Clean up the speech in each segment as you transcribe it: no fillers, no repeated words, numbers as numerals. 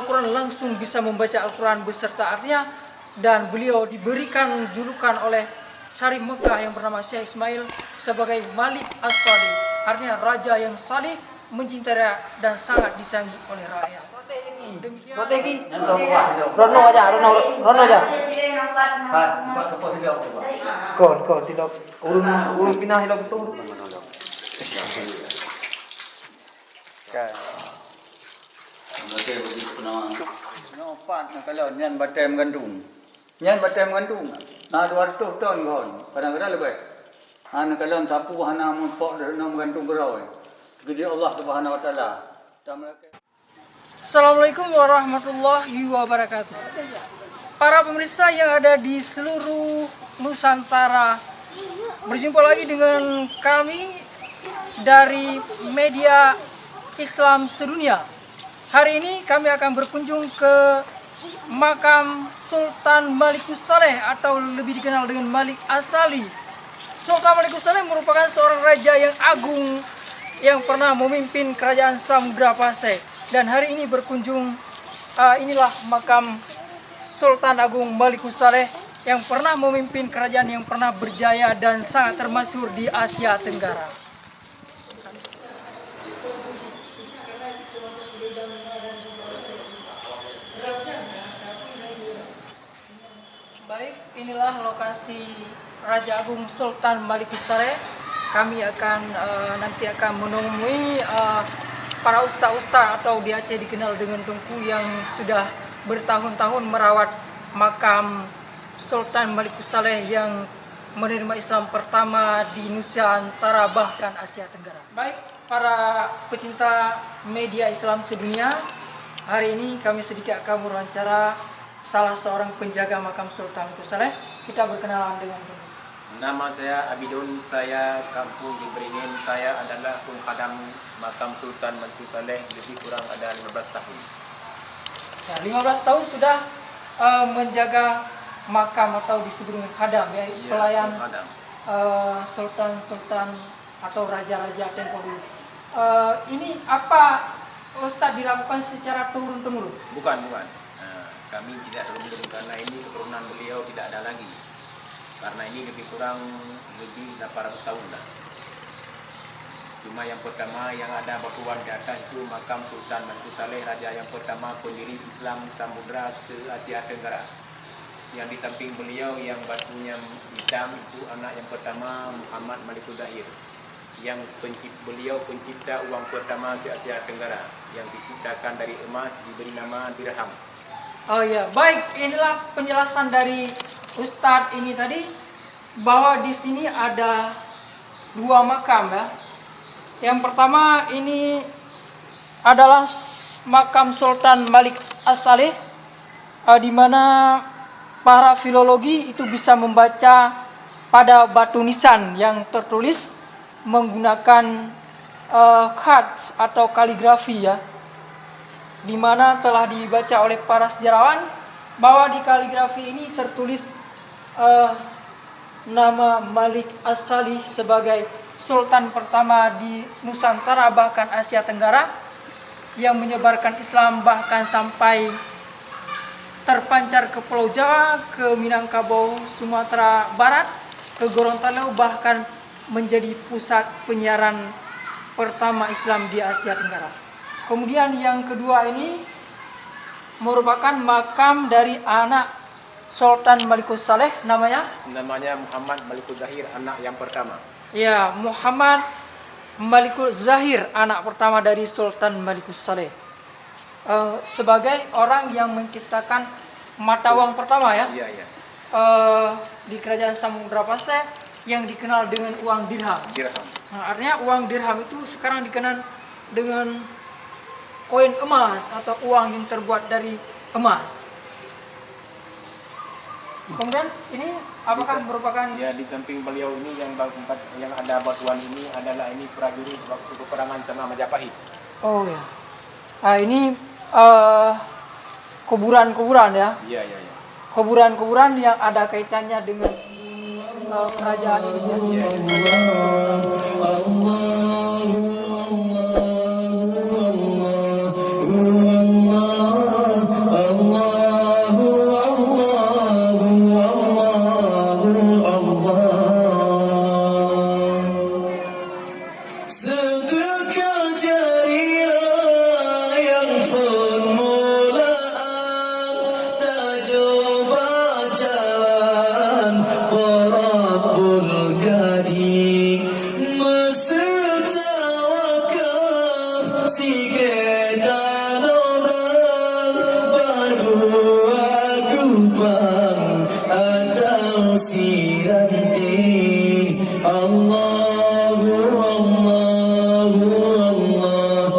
Al-Quran langsung bisa membaca Al-Quran beserta artinya, dan beliau diberikan julukan oleh Syarif Mekah yang bernama Syekh Ismail sebagai Malik As-Salih, artinya raja yang salih, mencintai rakyat dan sangat disayangi oleh rakyat. Demikian. Rono aja. Kon tidak urun pindah hilang itu. Okey, begitu penama. Nopat nak kalau nyan batai mengandung. Nyan batai mengandung. Nah 200 ton kon. Kadang-kadang lebih. Hana kalau sapu hana mempok nak mengandung gerau. Jadi Allah Subhanahu wa taala. Assalamualaikum warahmatullahi wabarakatuh. Para pemirsa yang ada di seluruh Nusantara, berjumpa lagi dengan kami dari media Islam sedunia. Hari ini kami akan berkunjung ke makam Sultan Malikus Saleh atau lebih dikenal dengan Malik As-Salih. Sultan Malikus Saleh merupakan seorang raja yang agung yang pernah memimpin kerajaan Samudra Pasai. Dan hari ini berkunjung, inilah makam Sultan Agung Malikus Saleh yang pernah memimpin kerajaan yang pernah berjaya dan sangat termasyhur di Asia Tenggara. Baik, inilah lokasi Raja Agung Sultan Malikus Saleh. Kami nanti akan menemui para ustaz-ustaz atau di Aceh dikenal dengan Tengku yang sudah bertahun-tahun merawat makam Sultan Malikus Saleh yang menerima Islam pertama di Nusantara bahkan Asia Tenggara. Baik, para pecinta media Islam sedunia, hari ini kami sedikit akan mewawancara salah seorang penjaga makam Sultan Malikus Saleh. Kita berkenalan dengan Tengku. Nama saya Abidun, saya kampung di Beringin. Saya adalah pengkhadam makam Sultan Malikus Saleh lebih kurang ada 15 tahun. Ya, 15 tahun sudah menjaga makam atau disebut dengan khadam ya, pelayan sultan-sultan atau raja-raja tempo dulu. Ini apa Ustaz dilakukan secara turun-temurun? Bukan. Kami tidak turun-temurun karena ini keturunan beliau tidak ada lagi. Karena ini lebih 800 tahun dah. Cuma yang pertama yang ada batuan di atas itu makam Sultan Malikus Saleh, raja yang pertama pendiri Islam Samudra se-Asia Tenggara. Yang di samping beliau yang batunya hitam itu anak yang pertama Muhammad Malikus Zahir. Yang beliau pencipta uang pertama se-Asia Tenggara yang diciptakan dari emas, diberi nama dirham. Oh ya, baik, inilah penjelasan dari Ustadz ini tadi bahwa di sini ada 2 makam ya. Yang pertama ini adalah makam Sultan Malik As-Saleh, di mana para filologi itu bisa membaca pada batu nisan yang tertulis menggunakan khat atau kaligrafi ya, di mana telah dibaca oleh para sejarawan bahwa di kaligrafi ini tertulis nama Malik As-Salih sebagai sultan pertama di Nusantara bahkan Asia Tenggara yang menyebarkan Islam bahkan sampai terpancar ke Pulau Jawa, ke Minangkabau, Sumatera Barat, ke Gorontalo, bahkan menjadi pusat penyiaran pertama Islam di Asia Tenggara. Kemudian yang kedua ini merupakan makam dari anak Sultan Malikus Saleh, namanya Muhammad Malikus Zahir, anak yang pertama. Ya, Muhammad Malikus Zahir, anak pertama dari Sultan Malikus Saleh. Sebagai orang yang menciptakan mata uang pertama ya. Iya. Di kerajaan Samudra Pasai yang dikenal dengan uang dirham. Nah, artinya uang dirham itu sekarang dikenal dengan koin emas atau uang yang terbuat dari emas. Kemudian ini apakah merupakan ya di samping beliau ini yang ada batuan ini adalah ini prajurit waktu peperangan sama Majapahit. Oh ya. Nah, ini kuburan-kuburan ya. Iya. Kuburan-kuburan yang ada kaitannya dengan kerajaan ini. Allah وسيلتي الله الله الله الله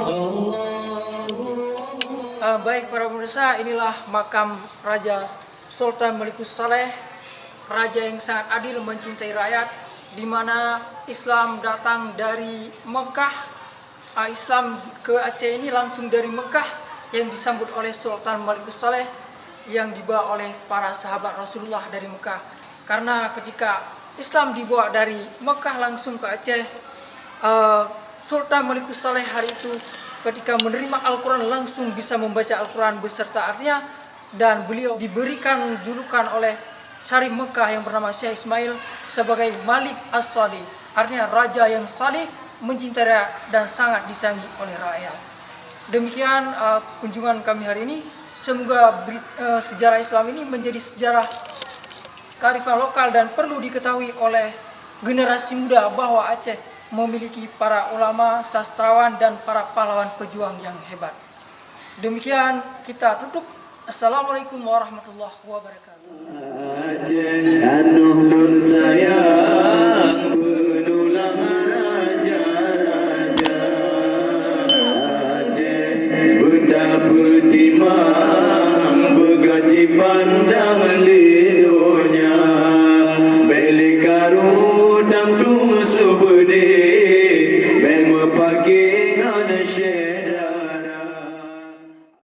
الله Baik para pemirsa, inilah makam Raja Sultan Melikus Saleh, raja yang sangat adil mencintai rakyat, di mana Islam datang dari Mekah. Islam ke Aceh ini langsung dari Mekah yang disambut oleh Sultan Melikus Saleh yang dibawa oleh para sahabat Rasulullah dari Mekah. Karena ketika Islam dibawa dari Mekah langsung ke Aceh, Sultan Melikus Saleh hari itu ketika menerima Al-Quran langsung bisa membaca Al-Quran beserta artinya, dan beliau diberikan julukan oleh Syarif Mekah yang bernama Syekh Ismail sebagai Malik As-Salih, artinya raja yang salih, mencintai rakyat dan sangat disayangi oleh rakyat. Demikian kunjungan kami hari ini. Semoga sejarah Islam ini menjadi sejarah kearifan lokal dan perlu diketahui oleh generasi muda bahwa Aceh memiliki para ulama, sastrawan, dan para pahlawan pejuang yang hebat. Demikian kita tutup. Assalamualaikum warahmatullahi wabarakatuh.